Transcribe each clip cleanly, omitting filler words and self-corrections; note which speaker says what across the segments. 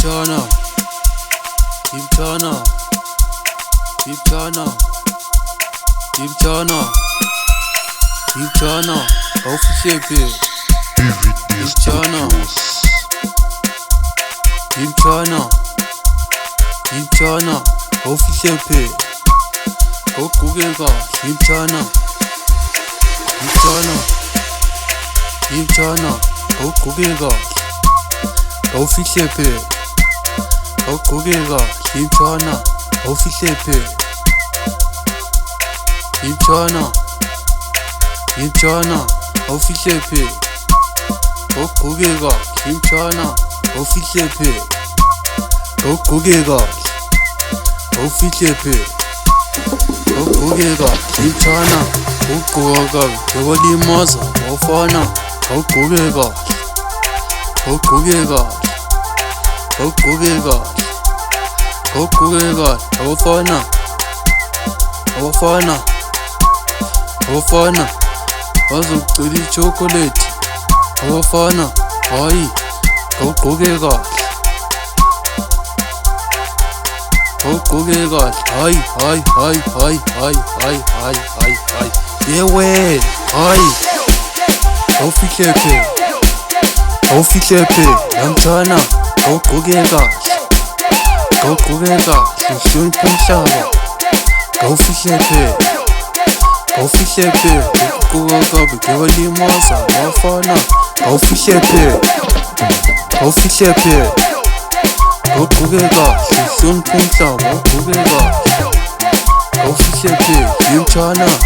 Speaker 1: Turner, Tim Turner, Tim Turner, Tim Turner, Tim Turner, officiel P. Tim Turner, Tim Turner, Tim Turner, officiel P. 고개가 Tim Turner, Tim Turner, Tim Turner, 고개가 officiel P. 고개가 Tim Turner, officiel P. Tim Turner, Tim Turner, officiel P. 고개가 Tim Turner, officiel P. 고개가 officiel P. 고개가 Tim Turner, 고개가 개걸리면서 오파나. 고개가 오파나 와서 초콜릿 오파나 아이 고개가 아이 예왜 아이 officiel P 남자나 고개가 순 평ሻ가 officiel P 고개가 개걸리면서 와파나 officiel P 고개가 순 평ሻ가 고개가 officiel P Tim Turner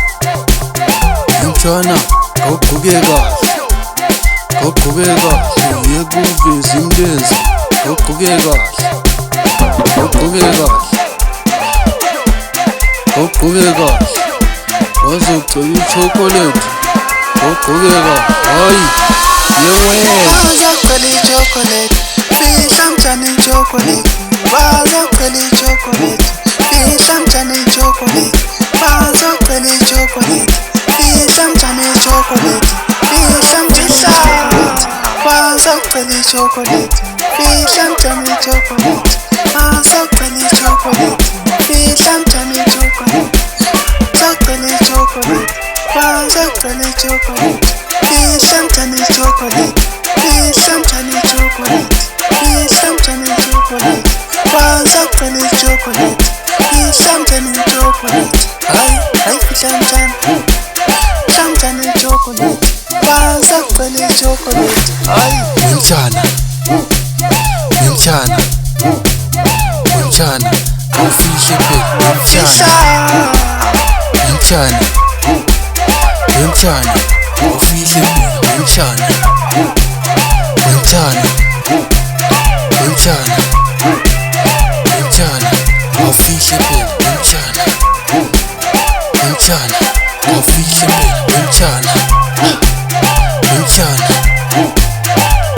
Speaker 1: 고개가 예고비 심댄스 고개가 와서 초콜릿 고개가 아이 예왜
Speaker 2: 와서 초콜릿 비삼자는 초콜릿 와서 초콜릿 비삼자는 초콜릿 와서 초콜릿 비삼자는 초콜릿 비삼자는 와서 초콜릿 비삼자는 초콜릿 와서 초콜릿 비삼자는 초콜릿 초콜릿 와서 초콜릿 비삼자는 초콜릿 비삼자는 초콜릿 비삼자는 초콜릿 와서 초콜릿 비삼자는 초콜릿 아이 비삼자는 삼자는 초콜릿 와서 초콜릿 아이
Speaker 1: 괜찮아 officiel P 괜찮아 officiel P 괜찮아 officiel P 괜찮아 officiel P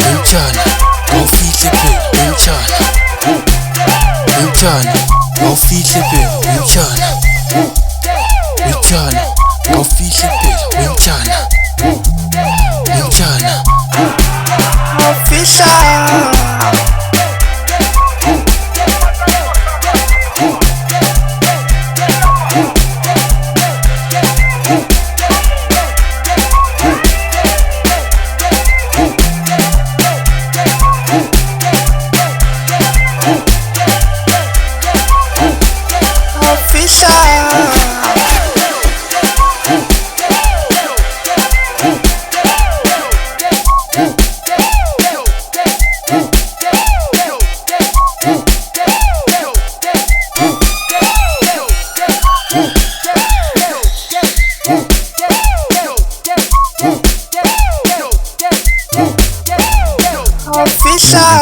Speaker 1: 괜찮아 officiel P officiel P officiel P
Speaker 2: official official